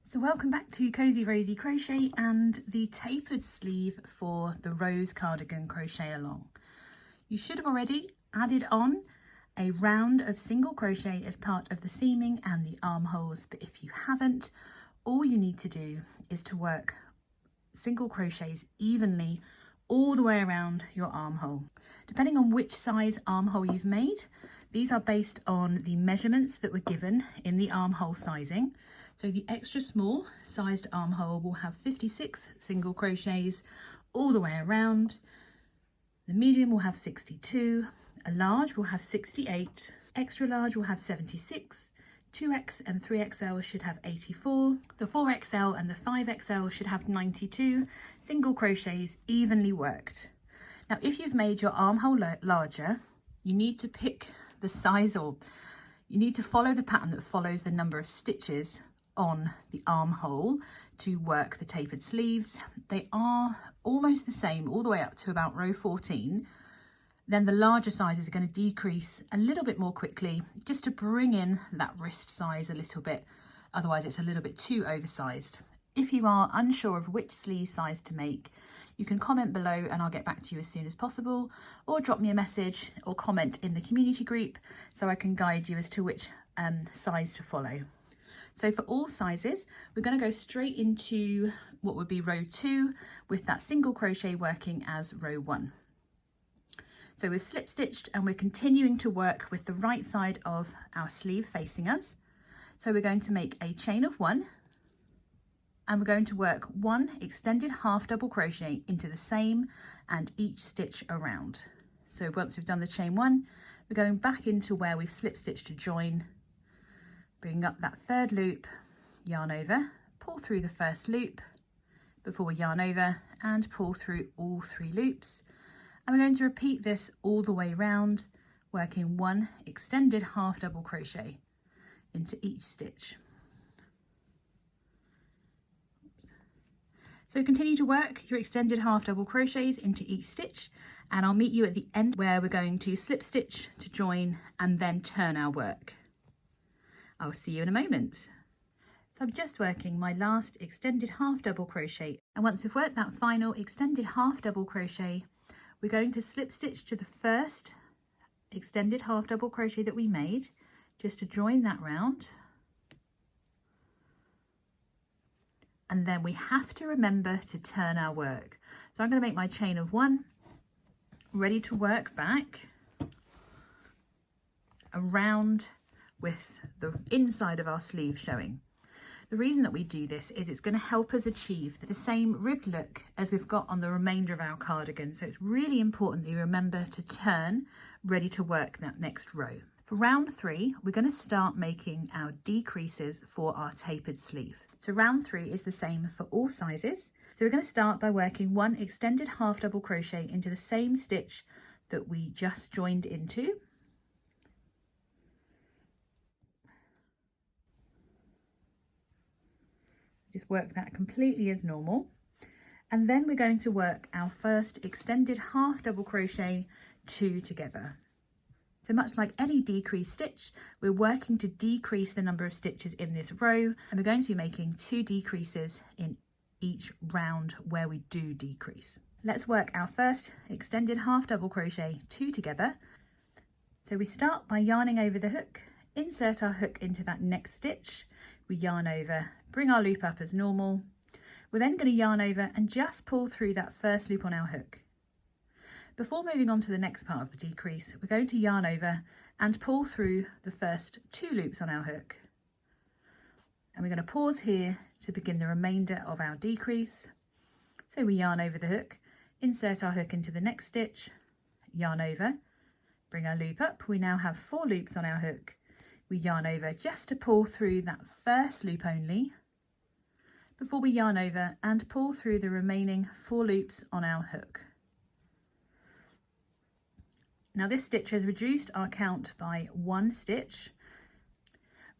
So welcome back to Cozy Rosy Crochet and the tapered sleeve for the Rose Cardigan Crochet Along. You should have already added on a round of single crochet as part of the seaming and the armholes, but if you haven't, all you need to do is to work single crochets evenly all the way around your armhole. Depending on which size armhole you've made, these are based on the measurements that were given in the armhole sizing. So the extra small sized armhole will have 56 single crochets all the way around. The medium will have 62, a large will have 68, extra large will have 76, 2X and 3XL should have 84, the 4XL and the 5XL should have 92 single crochets evenly worked. Now if you've made your armhole larger, you need to pick the size, or you need to follow the pattern that follows the number of stitches on the armhole to work the tapered sleeves. They are almost the same all the way up to about row 14. Then the larger sizes are going to decrease a little bit more quickly, just to bring in that wrist size a little bit. Otherwise it's a little bit too oversized. If you are unsure of which sleeve size to make, you can comment below and I'll get back to you as soon as possible, or drop me a message or comment in the community group so I can guide you as to which size to follow. So for all sizes, we're going to go straight into what would be row 2 with that single crochet working as row 1. So we've slip stitched and we're continuing to work with the right side of our sleeve facing us. So we're going to make a chain of 1 and we're going to work 1 extended half double crochet into the same and each stitch around. So once we've done the chain 1, we're going back into where we've slip stitched to join. Bring up that third loop, yarn over, pull through the first loop before we yarn over and pull through all 3 loops. And we're going to repeat this all the way round, working 1 extended half double crochet into each stitch. So continue to work your extended half double crochets into each stitch, and I'll meet you at the end where we're going to slip stitch to join and then turn our work. I'll see you in a moment. So I'm just working my last extended half double crochet, and once we've worked that final extended half double crochet, we're going to slip stitch to the first extended half double crochet that we made, just to join that round. And then we have to remember to turn our work. So I'm going to make my chain of 1, ready to work back around with the inside of our sleeve showing. The reason that we do this is it's going to help us achieve the same ribbed look as we've got on the remainder of our cardigan. So it's really important that you remember to turn, ready to work that next row. For round 3, we're going to start making our decreases for our tapered sleeve. So round 3 is the same for all sizes. So we're going to start by working 1 extended half double crochet into the same stitch that we just joined into. Just work that completely as normal, and then we're going to work our first extended half double crochet 2 together. So much like any decrease stitch, we're working to decrease the number of stitches in this row, and we're going to be making 2 decreases in each round where we do decrease. Let's work our first extended half double crochet 2 together. So we start by yarning over the hook, insert our hook into that next stitch, we yarn over, bring our loop up as normal. We're then going to yarn over and just pull through that first loop on our hook. Before moving on to the next part of the decrease, we're going to yarn over and pull through the first 2 loops on our hook. And we're going to pause here to begin the remainder of our decrease. So we yarn over the hook, insert our hook into the next stitch, yarn over, bring our loop up. We now have 4 loops on our hook. We yarn over just to pull through that first loop only before we yarn over and pull through the remaining 4 loops on our hook. Now this stitch has reduced our count by 1 stitch.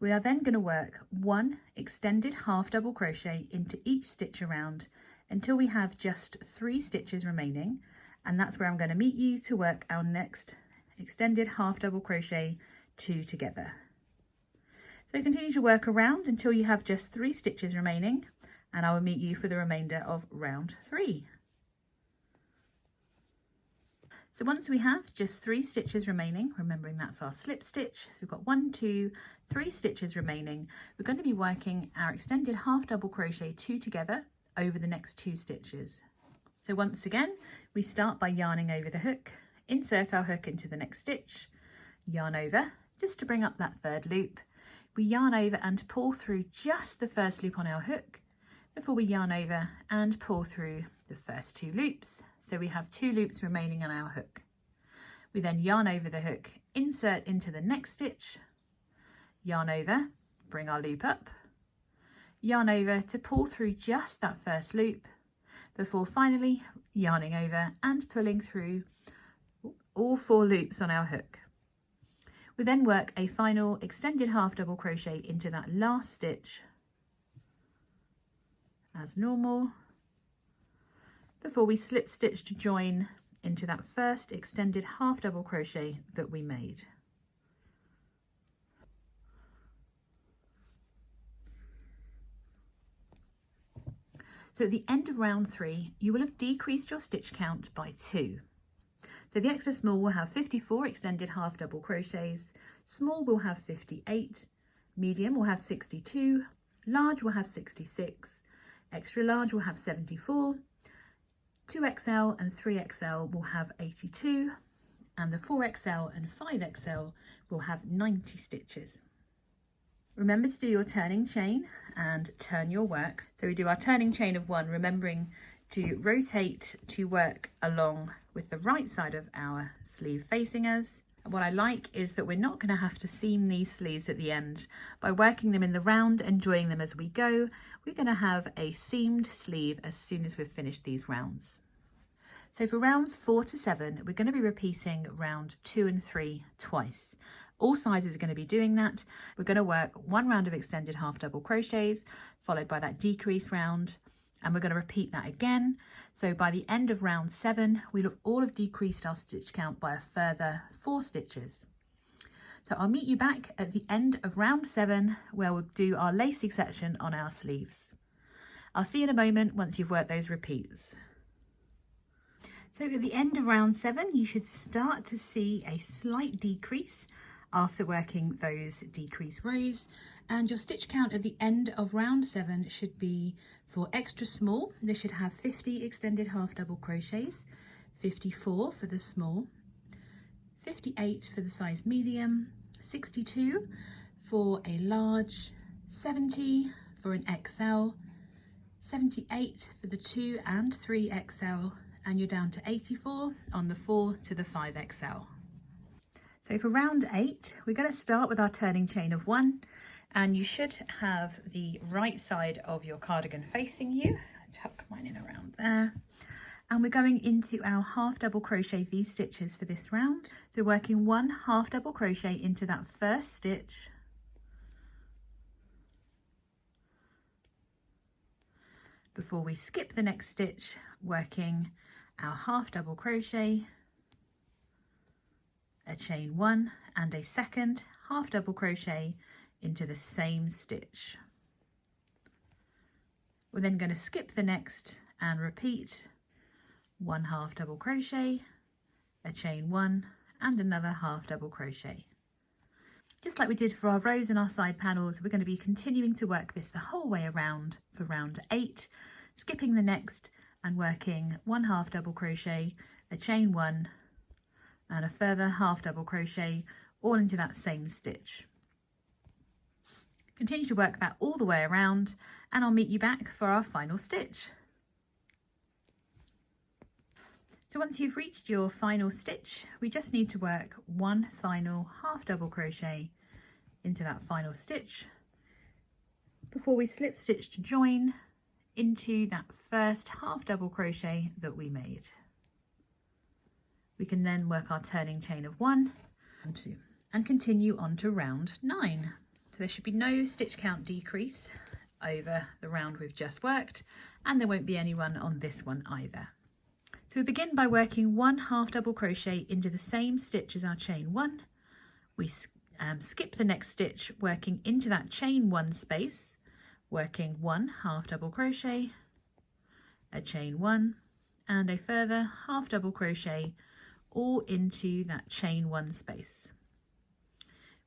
We are then going to work 1 extended half double crochet into each stitch around until we have just 3 stitches remaining, and that's where I'm going to meet you to work our next extended half double crochet 2 together. So continue to work around until you have just 3 stitches remaining, and I will meet you for the remainder of round 3. So once we have just 3 stitches remaining, remembering that's our slip stitch, so we've got 1, 2, 3 stitches remaining, we're going to be working our extended half double crochet 2 together over the next 2 stitches. So once again, we start by yarning over the hook, insert our hook into the next stitch, yarn over just to bring up that 3rd loop. We yarn over and pull through just the first loop on our hook before we yarn over and pull through the first 2 loops. So we have 2 loops remaining on our hook. We then yarn over the hook, insert into the next stitch, yarn over, bring our loop up, yarn over to pull through just that first loop before finally yarning over and pulling through all 4 loops on our hook. We then work a final extended half double crochet into that last stitch as normal before we slip stitch to join into that first extended half double crochet that we made. So at the end of round 3, you will have decreased your stitch count by 2. So the extra small will have 54 extended half double crochets, small will have 58, medium will have 62, large will have 66, extra large will have 74, 2XL and 3XL will have 82, and the 4XL and 5XL will have 90 stitches. Remember to do your turning chain and turn your work. So we do our turning chain of 1, remembering to rotate to work along with the right side of our sleeve facing us. And what I like is that we're not going to have to seam these sleeves at the end. By working them in the round and joining them as we go, we're going to have a seamed sleeve as soon as we've finished these rounds. So for rounds 4 to 7, we're going to be repeating round 2 and 3 twice. All sizes are going to be doing that. We're going to work 1 round of extended half double crochets, followed by that decrease round, and we're going to repeat that again. So by the end of round 7, we'll have all have decreased our stitch count by a further 4 stitches. So I'll meet you back at the end of round 7, where we'll do our lacy section on our sleeves. I'll see you in a moment once you've worked those repeats. So at the end of round 7, you should start to see a slight decrease after working those decrease rows, and your stitch count at the end of round 7 should be, for extra small, this should have 50 extended half double crochets, 54 for the small, 58 for the size medium, 62 for a large, 70 for an XL, 78 for the 2 and 3XL, and you're down to 84 on the 4 to the 5XL. So for round 8, we're going to start with our turning chain of 1, and you should have the right side of your cardigan facing you. I tuck mine in around there. And we're going into our half double crochet V stitches for this round. So working 1 half double crochet into that first stitch, before we skip the next stitch, working our half double crochet, a chain 1 and a second half double crochet into the same stitch. We're then going to skip the next and repeat 1 half double crochet, a chain 1 and another half double crochet. Just like we did for our rows and our side panels, we're going to be continuing to work this the whole way around for round 8, skipping the next and working 1 half double crochet, a chain 1 and a further half double crochet all into that same stitch. Continue to work that all the way around, and I'll meet you back for our final stitch. So once you've reached your final stitch, we just need to work 1 final half double crochet into that final stitch before we slip stitch to join into that first half double crochet that we made. We can then work our turning chain of 1 and 2 and continue on to round 9. So there should be no stitch count decrease over the round we've just worked, and there won't be any one on this one either. So we begin by working 1 half double crochet into the same stitch as our chain 1. We skip the next stitch, working into that chain 1 space, working 1 half double crochet, a chain 1 and a further half double crochet, all into that chain 1 space.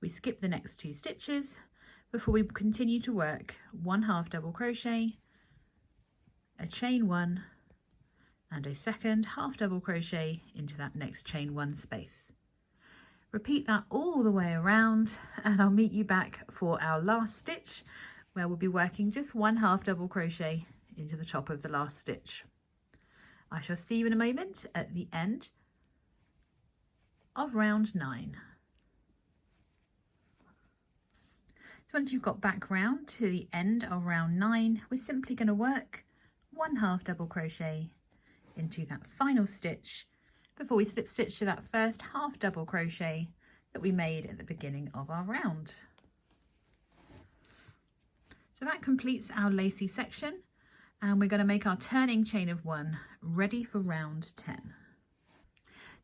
We skip the next 2 stitches before we continue to work 1 half double crochet, a chain 1 and a second half double crochet into that next chain 1 space. Repeat that all the way around, and I'll meet you back for our last stitch, where we'll be working just 1 half double crochet into the top of the last stitch. I shall see you in a moment at the end of round 9. So once you've got back round to the end of round 9, we're simply going to work 1 half double crochet into that final stitch before we slip stitch to that first half double crochet that we made at the beginning of our round. So that completes our lacy section, and we're going to make our turning chain of 1 ready for round 10.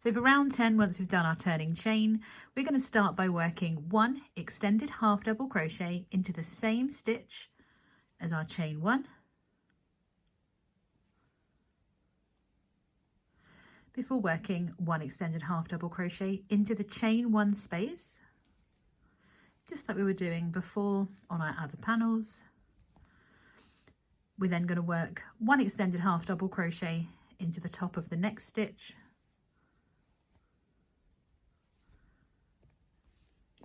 So for round 10, once we've done our turning chain, we're going to start by working 1 extended half double crochet into the same stitch as our chain 1, before working 1 extended half double crochet into the chain 1 space, just like we were doing before on our other panels. We're then going to work 1 extended half double crochet into the top of the next stitch,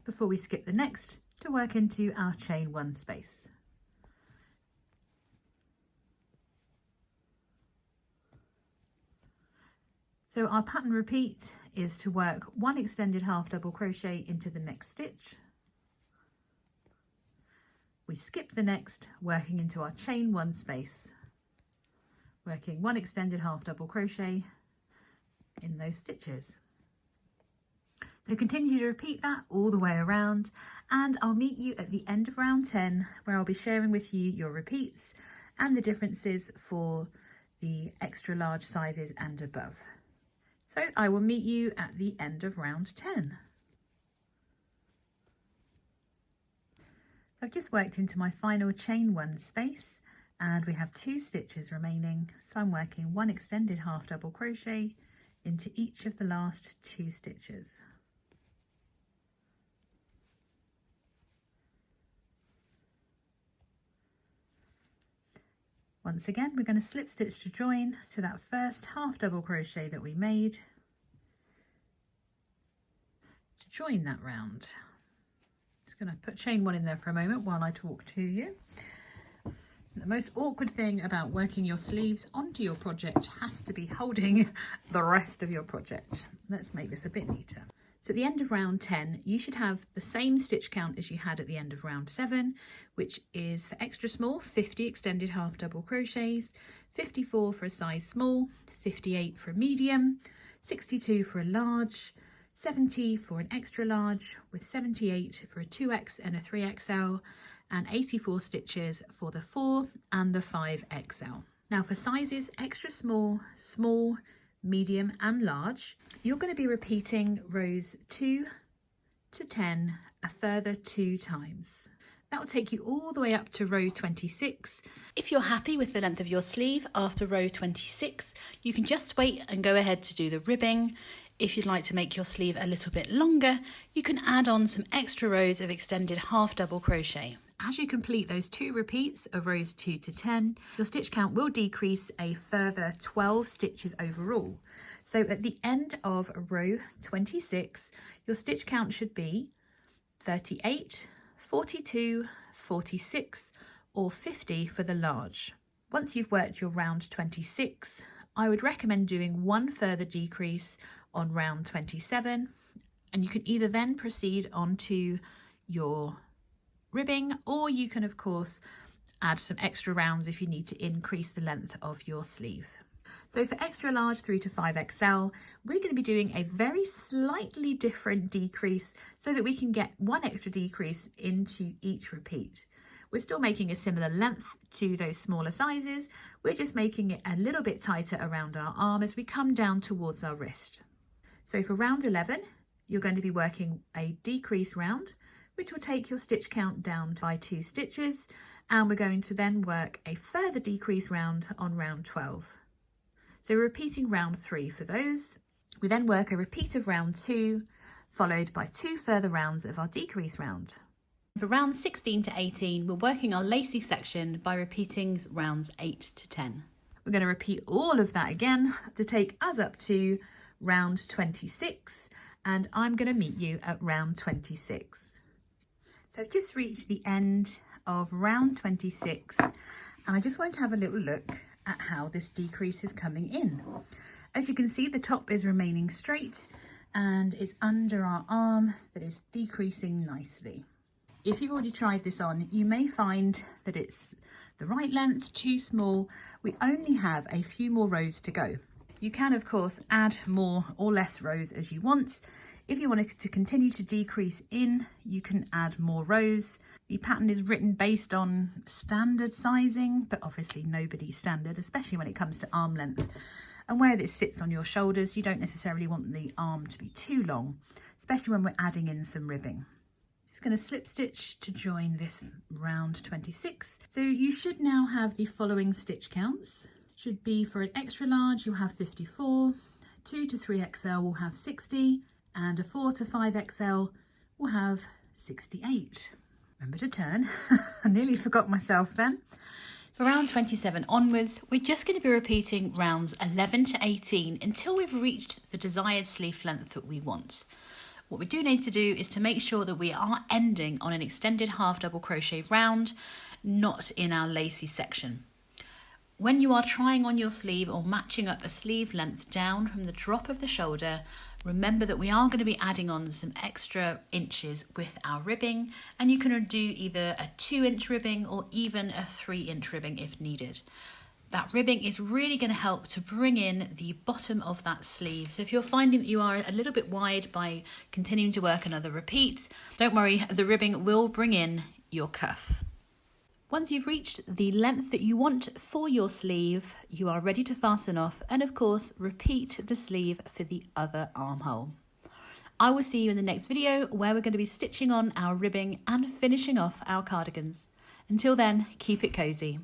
before we skip the next to work into our chain 1 space. So our pattern repeat is to work 1 extended half double crochet into the next stitch. We skip the next, working into our chain 1 space, working 1 extended half double crochet in those stitches. So continue to repeat that all the way around, and I'll meet you at the end of round 10, where I'll be sharing with you your repeats and the differences for the extra large sizes and above. So I will meet you at the end of round 10. I've just worked into my final chain 1 space, and we have 2 stitches remaining. So I'm working 1 extended half double crochet into each of the last 2 stitches. Once again, we're going to slip stitch to join to that first half double crochet that we made to join that round. Just going to put chain 1 in there for a moment while I talk to you. The most awkward thing about working your sleeves onto your project has to be holding the rest of your project. Let's make this a bit neater. So at the end of round 10, you should have the same stitch count as you had at the end of round 7, which is for extra small, 50 extended half double crochets, 54 for a size small, 58 for a medium, 62 for a large, 70 for an extra large, with 78 for a 2X and a 3XL, and 84 stitches for the 4 and the 5XL. Now for sizes extra small, small, medium and large, you're going to be repeating rows 2 to 10 a further 2 times. That will take you all the way up to row 26. If you're happy with the length of your sleeve after row 26, you can just wait and go ahead to do the ribbing. If you'd like to make your sleeve a little bit longer, you can add on some extra rows of extended half double crochet. As you complete those 2 repeats of rows 2 to 10, your stitch count will decrease a further 12 stitches overall. So at the end of row 26, your stitch count should be 38, 42, 46 or 50 for the large. Once you've worked your round 26, I would recommend doing 1 further decrease on round 27, and you can either then proceed on to your ribbing, or you can of course add some extra rounds if you need to increase the length of your sleeve. So for extra large through to 5XL, we're going to be doing a very slightly different decrease so that we can get 1 extra decrease into each repeat. We're still making a similar length to those smaller sizes, we're just making it a little bit tighter around our arm as we come down towards our wrist. So for round 11, you're going to be working a decrease round, which will take your stitch count down by 2 stitches, and we're going to then work a further decrease round on round 12. So we're repeating round 3 for those. We then work a repeat of round 2, followed by 2 further rounds of our decrease round. For rounds 16 to 18, we're working our lacy section by repeating rounds 8 to 10. We're going to repeat all of that again to take us up to round 26, and I'm going to meet you at round 26. So I've just reached the end of round 26, and I just wanted to have a little look at how this decrease is coming in. As you can see, the top is remaining straight and it's under our arm that is decreasing nicely. If you've already tried this on, you may find that it's the right length, too small. We only have a few more rows to go. You can, of course, add more or less rows as you want. If you want to continue to decrease in, you can add more rows. The pattern is written based on standard sizing, but obviously nobody's standard, especially when it comes to arm length. And where this sits on your shoulders, you don't necessarily want the arm to be too long, especially when we're adding in some ribbing. Just going to slip stitch to join this round 26. So you should now have the following stitch counts. Should be for an extra large, you'll have 54, 2 to 3XL will have 60, and a 4 to 5XL will have 68. Remember to turn. I nearly forgot myself then. For round 27 onwards, we're just going to be repeating rounds 11 to 18 until we've reached the desired sleeve length that we want. What we do need to do is to make sure that we are ending on an extended half double crochet round, not in our lacy section. When you are trying on your sleeve or matching up a sleeve length down from the drop of the shoulder, remember that we are going to be adding on some extra inches with our ribbing, and you can do either a 2-inch ribbing or even a 3-inch ribbing if needed. That ribbing is really going to help to bring in the bottom of that sleeve. So if you're finding that you are a little bit wide by continuing to work another repeat, don't worry, the ribbing will bring in your cuff. Once you've reached the length that you want for your sleeve, you are ready to fasten off, and of course repeat the sleeve for the other armhole. I will see you in the next video where we're going to be stitching on our ribbing and finishing off our cardigans. Until then, keep it cozy.